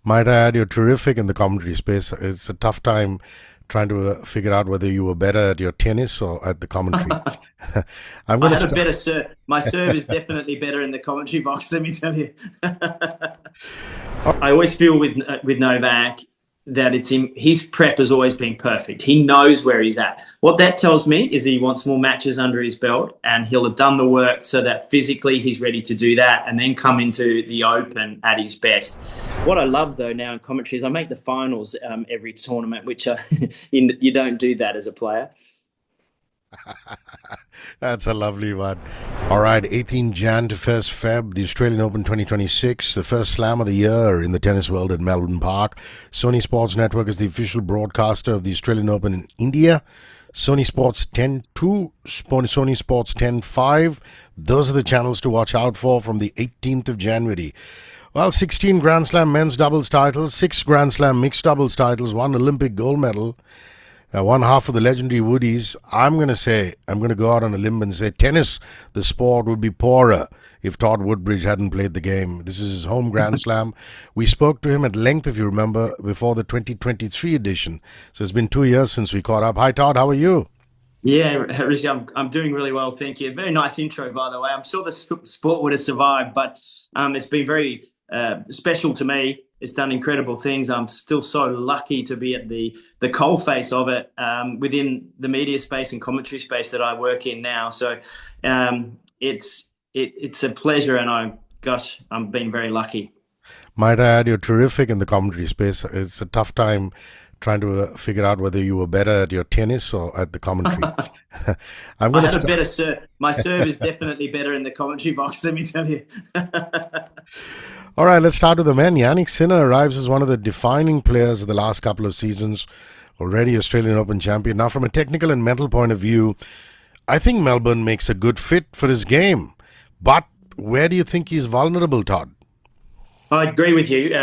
Might I add, you're terrific in the commentary space. It's a tough time trying to figure out whether you were better at your tennis or at the commentary. I'm I going to had a start. better serve. My serve is definitely better in the commentary box, let me tell you. I always feel with Novak that his prep has always been perfect. He knows where he's at. What that tells me is he wants more matches under his belt, and he'll have done the work so that physically he's ready to do that and then come into the Open at his best. What I love though now in commentary is I make the finals every tournament, which you don't do that as a player. That's a lovely one. All right, 18 Jan to 1st Feb, the Australian Open 2026, the first slam of the year in the tennis world at Melbourne Park. Sony Sports Network is the official broadcaster of the Australian Open in India. Sony Sports 10.2, Sony Sports 10.5. Those are the channels to watch out for from the 18th of January. Well, 16 Grand Slam men's doubles titles, 6 Grand Slam mixed doubles titles, 1 Olympic gold medal. One half of the legendary Woodies. I'm going to go out on a limb and say tennis, the sport, would be poorer if Todd Woodbridge hadn't played the game. This is his home Grand Slam. We spoke to him at length, if you remember, before the 2023 edition. So it's been 2 years since we caught up. Hi, Todd. How are you? Yeah, Hrishi, I'm doing really well, thank you. Very nice intro, by the way. I'm sure the sport would have survived, but it's been very special to me. It's done incredible things. I'm still so lucky to be at the coalface of it within the media space and commentary space that I work in now. So it's a pleasure, and I'm being very lucky. Might I add, you're terrific in the commentary space. It's a tough time trying to figure out whether you were better at your tennis or at the commentary. I'm I going to had a start. better serve. My serve is definitely better in the commentary box, let me tell you. All right, let's start with the men. Jannik Sinner arrives as one of the defining players of the last couple of seasons, already Australian Open champion. Now, from a technical and mental point of view, I think Melbourne makes a good fit for his game. But where do you think he's vulnerable, Todd? I agree with you.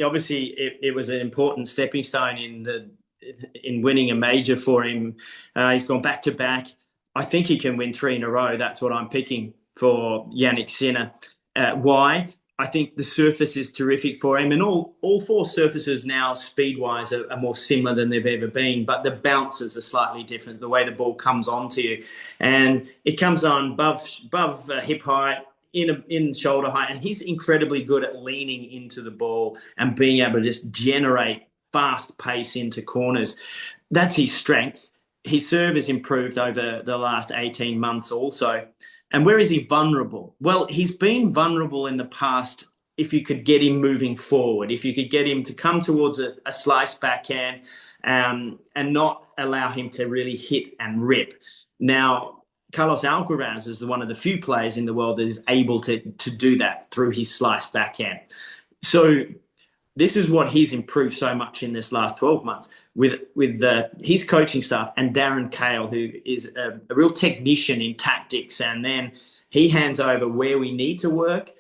Obviously, it was an important stepping stone in winning a major for him. He's gone back to back. I think he can win 3 in a row. That's what I'm picking for Jannik Sinner. Why? I think the surface is terrific for him, and all 4 surfaces now, speed-wise, are more similar than they've ever been. But the bounces are slightly different. The way the ball comes onto you, and it comes on above hip height, in shoulder height, and he's incredibly good at leaning into the ball and being able to just generate fast pace into corners. That's his strength. His serve has improved over the last 18 months also. And where is he vulnerable? Well, he's been vulnerable in the past if you could get him moving forward, if you could get him to come towards a slice backhand and not allow him to really hit and rip. Now, Carlos Alcaraz is one of the few players in the world that is able to do that through his slice backhand. So this is what he's improved so much in this last 12 months with his coaching staff and Darren Cahill, who is a real technician in tactics. And then he hands over where we need to work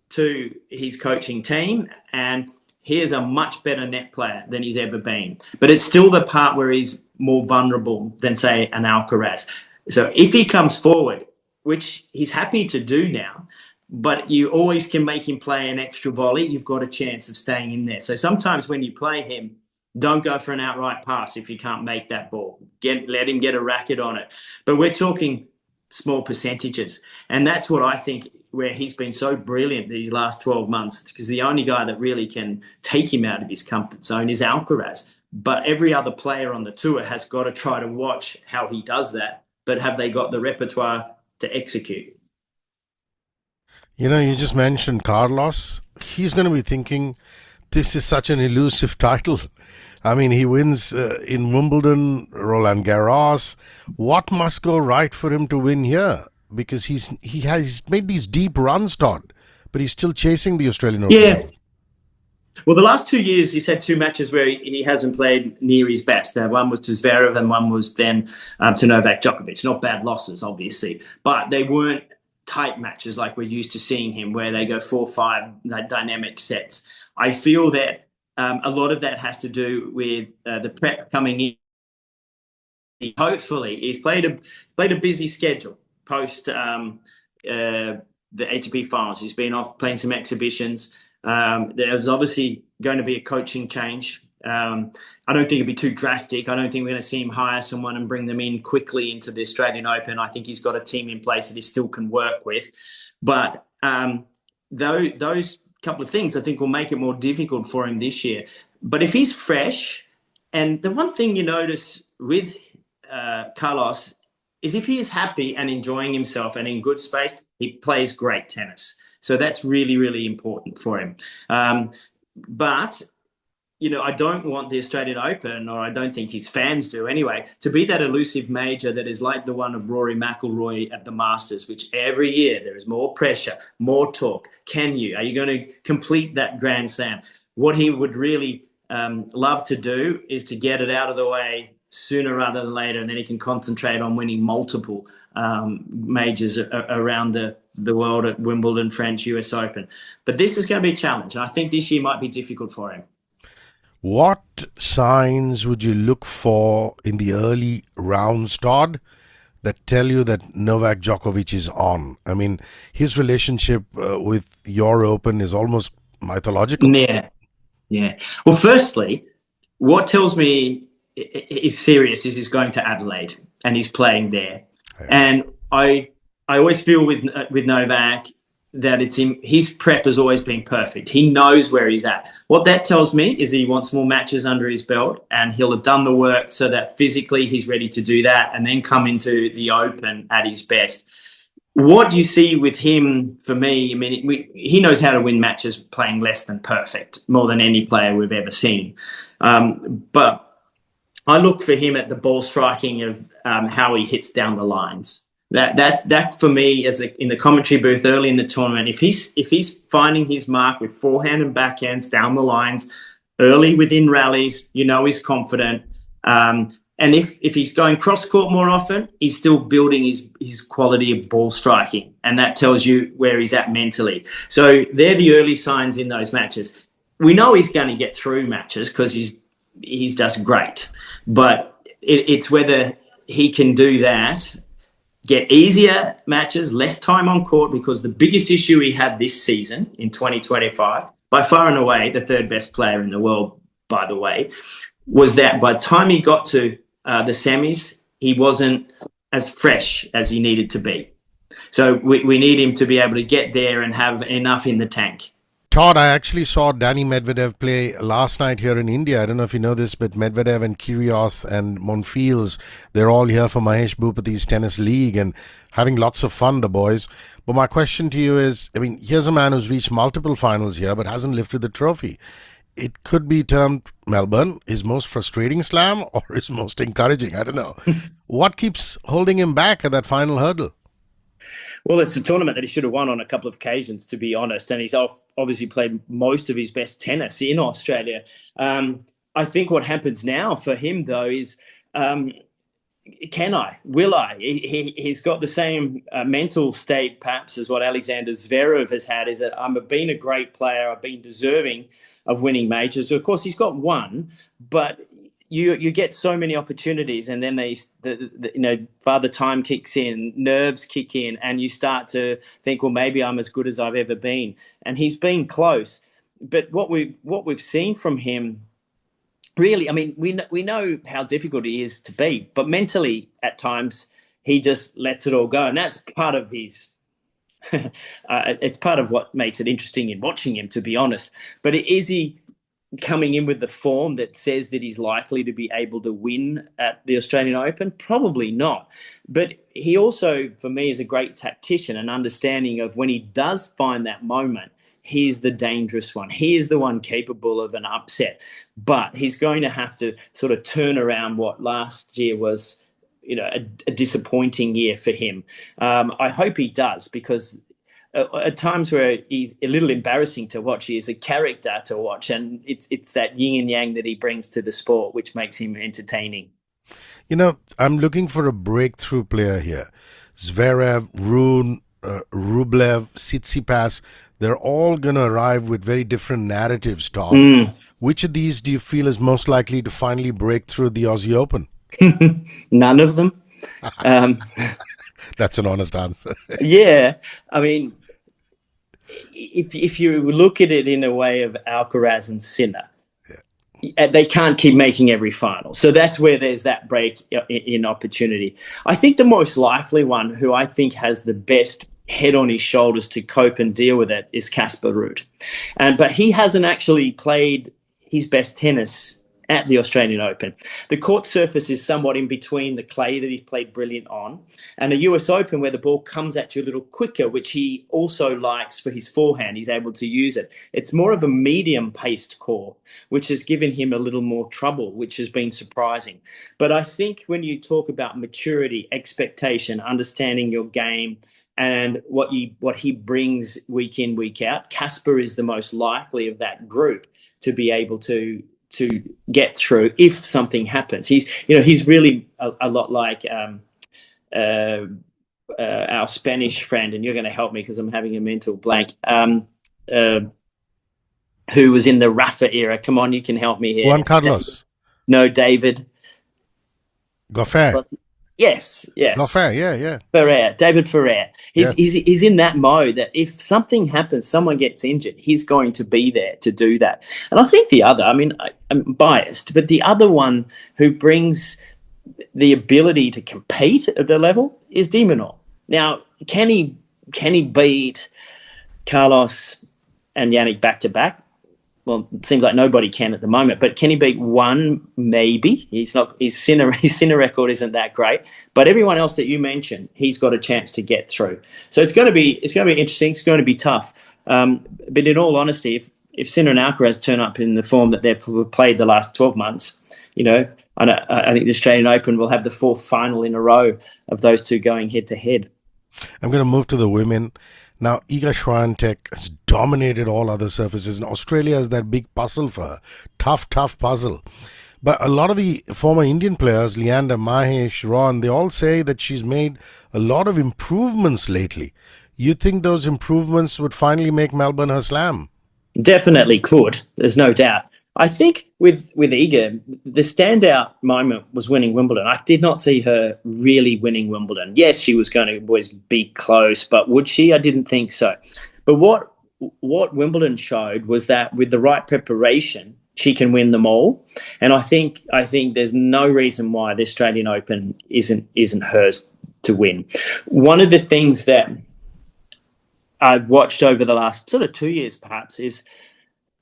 to his coaching team. And he is a much better net player than he's ever been. But it's still the part where he's more vulnerable than, say, an Alcaraz. So if he comes forward, which he's happy to do now, but you always can make him play an extra volley, you've got a chance of staying in there. So sometimes when you play him, don't go for an outright pass if you can't make that ball. Let him get a racket on it. But we're talking small percentages. And that's what I think where he's been so brilliant these last 12 months, because the only guy that really can take him out of his comfort zone is Alcaraz. But every other player on the tour has got to try to watch how he does that. But have they got the repertoire to execute? You know, you just mentioned Carlos. He's going to be thinking, this is such an elusive title. I mean, he wins in Wimbledon, Roland Garros. What must go right for him to win here? Because he has made these deep runs, Todd, but he's still chasing the Australian Open. Yeah. Well, the last 2 years, he's had 2 matches where he hasn't played near his best. One was to Zverev and one was then to Novak Djokovic. Not bad losses, obviously, but they weren't tight matches like we're used to seeing him, where they go 4-5 dynamic sets. I feel that a lot of that has to do with the prep coming in. Hopefully, he's played a busy schedule post the ATP finals. He's been off playing some exhibitions. There's obviously going to be a coaching change. I don't think it'd be too drastic. I don't think we're going to see him hire someone and bring them in quickly into the Australian Open. I think he's got a team in place that he still can work with. But those couple of things I think will make it more difficult for him this year. But if he's fresh, and the one thing you notice with Carlos is if he is happy and enjoying himself and in good space, he plays great tennis. So that's really, really important for him. But I don't want the Australian Open, or I don't think his fans do anyway, to be that elusive major that is like the one of Rory McIlroy at the Masters, which every year there is more pressure, more talk. Are you going to complete that Grand Slam? What he would really love to do is to get it out of the way sooner rather than later, and then he can concentrate on winning multiple majors around the world at Wimbledon, French, US Open. But this is going to be a challenge, and I think this year might be difficult for him. What signs would you look for in the early rounds, Todd, that tell you that Novak Djokovic is on? I mean, his relationship with your Open is almost mythological. Yeah. Well, firstly, what tells me he's serious is he's going to Adelaide and he's playing there. Yeah. And I always feel with Novak that his prep has always been perfect. He knows where he's at. What that tells me is that he wants more matches under his belt, and he'll have done the work so that physically he's ready to do that and then come into the Open at his best. What you see with him, for me, I mean, he knows how to win matches playing less than perfect, more than any player we've ever seen. But I look for him at the ball striking of how he hits down the lines. That for me, in the commentary booth early in the tournament, if he's finding his mark with forehand and backhands down the lines early within rallies, he's confident. And if he's going cross court more often, he's still building his quality of ball striking, and that tells you where he's at mentally. So they're the early signs in those matches. We know he's going to get through matches because he's just great, but it's whether he can do that. Get easier matches, less time on court, because the biggest issue he had this season in 2025, by far and away the third best player in the world, by the way, was that by the time he got to the semis, he wasn't as fresh as he needed to be. So we need him to be able to get there and have enough in the tank. Todd, I actually saw Danny Medvedev play last night here in India. I don't know if you know this, but Medvedev and Kyrgios and Monfils, they're all here for Mahesh Bhupati's Tennis League and having lots of fun, the boys. But my question to you is, I mean, here's a man who's reached multiple finals here but hasn't lifted the trophy. It could be termed Melbourne, his most frustrating slam or his most encouraging. I don't know. What keeps holding him back at that final hurdle? Well, it's a tournament that he should have won on a couple of occasions, to be honest. And he's obviously played most of his best tennis in Australia. I think what happens now for him, though, is will I? He's got the same mental state, perhaps, as what Alexander Zverev has had, is that I've been a great player. I've been deserving of winning majors. So, of course, he's got one, but you get so many opportunities, and then Father Time kicks in, nerves kick in, and you start to think, well, maybe I'm as good as I've ever been. And he's been close. But what we've seen from him, really, I mean, we know how difficult he is to beat, but mentally at times he just lets it all go, and that's part of his. It's part of what makes it interesting in watching him, to be honest. But is he coming in with the form that says that he's likely to be able to win at the Australian Open? Probably not. But he also, for me, is a great tactician and understanding of when he does find that moment, he's the dangerous one. He is the one capable of an upset. But he's going to have to sort of turn around what last year was, a disappointing year for him. I hope he does, because at times where he's a little embarrassing to watch, he is a character to watch, and it's that yin and yang that he brings to the sport which makes him entertaining. I'm looking for a breakthrough player here. Zverev, Rune, Rublev, Tsitsipas, they're all going to arrive with very different narratives, Tom. Which of these do you feel is most likely to finally break through the Aussie Open? None of them. That's an honest answer. Yeah. I mean, if you look at it in a way of Alcaraz and Sinner, they can't keep making every final. So that's where there's that break in opportunity. I think the most likely one, who I think has the best head on his shoulders to cope and deal with it, is Casper Ruud. But he hasn't actually played his best tennis at the Australian Open. The court surface is somewhat in between the clay that he's played brilliant on and a US Open where the ball comes at you a little quicker, which he also likes for his forehand. He's able to use it. It's more of a medium-paced court, which has given him a little more trouble, which has been surprising. But I think when you talk about maturity, expectation, understanding your game, and what he brings week in, week out, Casper is the most likely of that group to be able to get through if something happens. He's really a lot like our Spanish friend, and you're going to help me because I'm having a mental blank, who was in the Rafa era. Come on, you can help me here. Juan Carlos. David. Gauff. Yes. Gauff, yeah. David Ferrer. He's in that mode that if something happens, someone gets injured, he's going to be there to do that. And I think the other, I'm biased, but the other one who brings the ability to compete at the level is De Minaur. Now, can he beat Carlos and Jannik back to back? Well, it seems like nobody can at the moment, but can he beat one? Maybe. He's not. His Sinner record isn't that great, but everyone else that you mentioned, he's got a chance to get through. So it's going to be interesting. It's going to be tough. But in all honesty, if Sinner and Alcaraz turn up in the form that they've played the last 12 months, I think the Australian Open will have the fourth final in a row of those two going head to head. I'm going to move to the women. Now, Iga Swiatek has dominated all other surfaces, and Australia is that big puzzle for her. Tough puzzle. But a lot of the former Indian players, Leander, Mahesh, Ron, they all say that she's made a lot of improvements lately. You think those improvements would finally make Melbourne her slam? Definitely could. There's no doubt. I think with Iga, the standout moment was winning Wimbledon. I did not see her really winning Wimbledon. Yes, she was going to always be close, but would she? I didn't think so. But what Wimbledon showed was that with the right preparation, she can win them all. And I think there's no reason why the Australian Open isn't hers to win. One of the things that I've watched over the last sort of 2 years perhaps is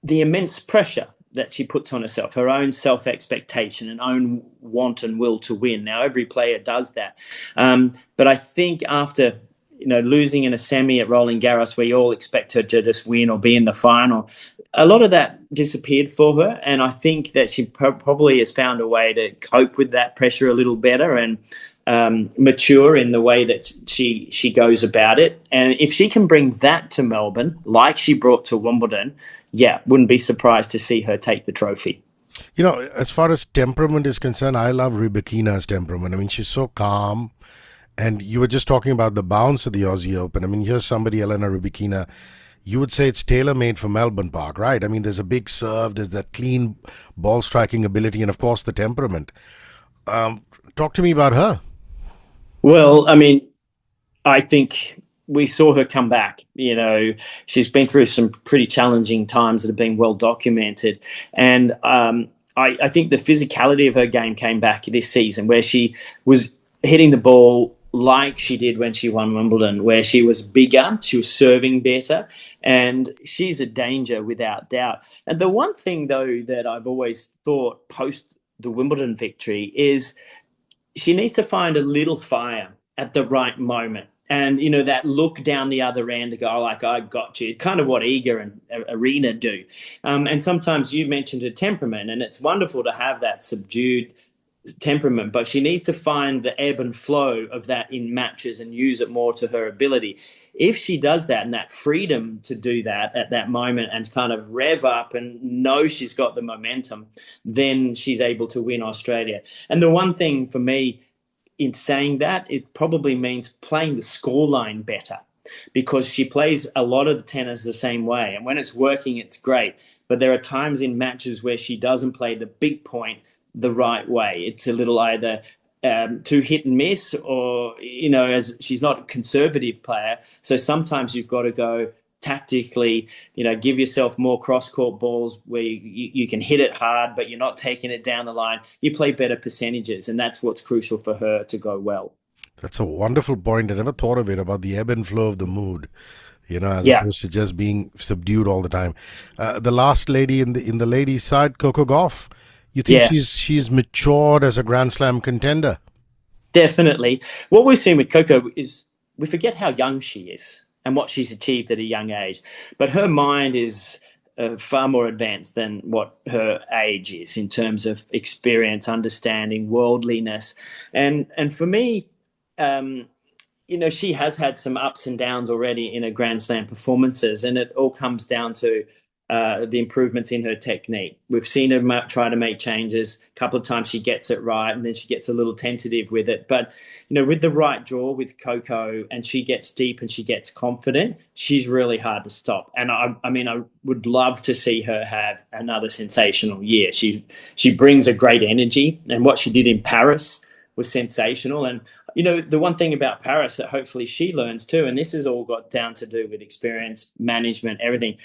the immense pressure that she puts on herself, her own self-expectation and own want and will to win. Now, every player does that. But I think after losing in a semi at Roland Garros where you all expect her to just win or be in the final, a lot of that disappeared for her. And I think that she probably has found a way to cope with that pressure a little better and mature in the way that she goes about it. And if she can bring that to Melbourne, like she brought to Wimbledon, wouldn't be surprised to see her take the trophy. As far as temperament is concerned, I love Rybakina's temperament. She's so calm. And you were just talking about the bounce of the Aussie Open. Here's somebody, Elena Rybakina, you would say it's tailor-made for Melbourne Park, right? There's a big serve, there's that clean ball striking ability, and of course the temperament. Talk to me about her. Well, I think we saw her come back. She's been through some pretty challenging times that have been well documented. And I think the physicality of her game came back this season where she was hitting the ball like she did when she won Wimbledon, where she was bigger, she was serving better, and she's a danger without doubt. And the one thing, though, that I've always thought post the Wimbledon victory is she needs to find a little fire at the right moment. And, that look down the other end to go, like, I got you, kind of what Iga and Arena do. And sometimes you mentioned her temperament, and it's wonderful to have that subdued temperament, but she needs to find the ebb and flow of that in matches and use it more to her ability. If she does that and that freedom to do that at that moment and kind of rev up and know she's got the momentum, then she's able to win Australia. And the one thing for me in saying that, it probably means playing the scoreline better, because she plays a lot of the tennis the same way. And when it's working, it's great. But there are times in matches where she doesn't play the big point the right way. It's a little either too hit and miss, or, as she's not a conservative player. So sometimes you've got to go tactically, give yourself more cross-court balls where you can hit it hard, but you're not taking it down the line. You play better percentages, and that's what's crucial for her to go well. That's a wonderful point. I never thought of it, about the ebb and flow of the mood, as opposed to just being subdued all the time. The last lady in the ladies' side, Coco Gauff, you think she's matured as a Grand Slam contender? Definitely. What we've seen with Coco is we forget how young she is and what she's achieved at a young age. But her mind is far more advanced than what her age is in terms of experience, understanding, worldliness. And for me, she has had some ups and downs already in her Grand Slam performances, and it all comes down to the improvements in her technique. We've seen her try to make changes. A couple of times she gets it right, and then she gets a little tentative with it. But, with the right draw with Coco, and she gets deep and she gets confident, she's really hard to stop. And I would love to see her have another sensational year. She brings a great energy, and what she did in Paris was sensational. And, the one thing about Paris that hopefully she learns too, and this has all got down to do with experience, management, everything.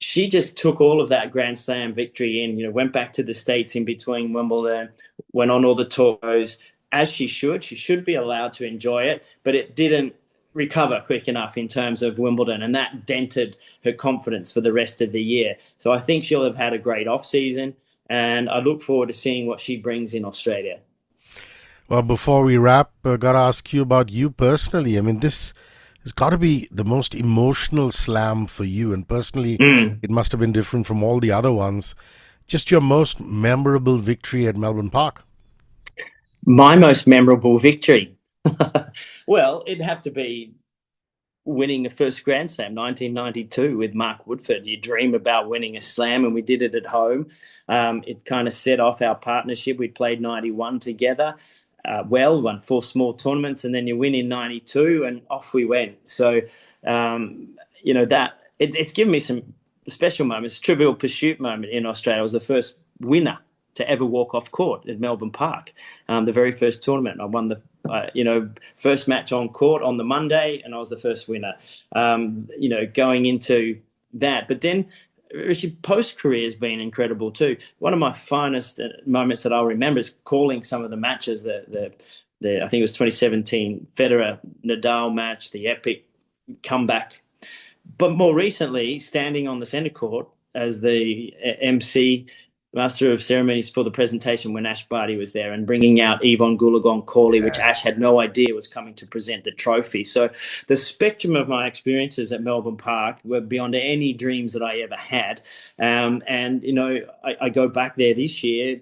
She just took all of that Grand Slam victory in, went back to the States in between Wimbledon, went on all the tours, as she should. She should be allowed to enjoy it, but it didn't recover quick enough in terms of Wimbledon, and that dented her confidence for the rest of the year. So I think she'll have had a great off-season, and I look forward to seeing what she brings in Australia. Well, before we wrap, got to ask you about you personally. This has got to be the most emotional slam for you, and personally, it must have been different from all the other ones. Just your most memorable victory at Melbourne Park? My most memorable victory? Well, it'd have to be winning the first Grand Slam, 1992, with Mark Woodford. You dream about winning a slam, and we did it at home. It kind of set off our partnership. We played 91 together. Won 4 small tournaments, and then you win in 92, and off we went. So, it's given me some special moments. Trivial Pursuit moment in Australia. I was the first winner to ever walk off court at Melbourne Park, the very first tournament. I won the first match on court on the Monday, and I was the first winner. Going into that, but then Hrishi, post-career has been incredible too. One of my finest moments that I'll remember is calling some of the matches, the I think it was 2017 Federer-Nadal match, the epic comeback. But more recently, standing on the centre court as the MC, Master of Ceremonies for the presentation when Ash Barty was there, and bringing out Yvonne Goolagong-Cawley, which Ash had no idea was coming to present the trophy. So the spectrum of my experiences at Melbourne Park were beyond any dreams that I ever had. I go back there this year,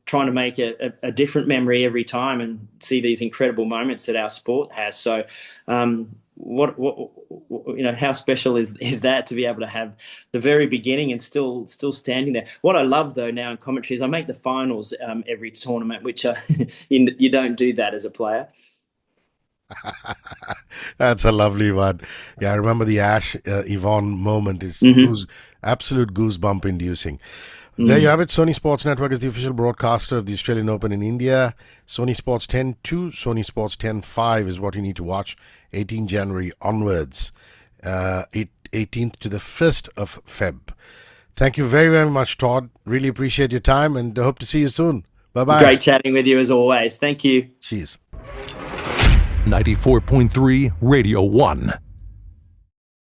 trying to make a different memory every time and see these incredible moments that our sport has. So, how special is that to be able to have the very beginning and still standing there? What I love though now in commentary is I make the finals every tournament, which you don't do that as a player. That's a lovely one. Yeah, I remember the Ash Yvonne moment. It's absolute goosebump inducing. There you have it. Sony Sports Network is the official broadcaster of the Australian Open in India. Sony Sports 10-2, Sony Sports 10-5 is what you need to watch 18 January onwards, 18th to the 1st of Feb. Thank you very, very much, Todd. Really appreciate your time, and hope to see you soon. Bye-bye. Great chatting with you as always. Thank you. Cheers. 94.3 Radio 1.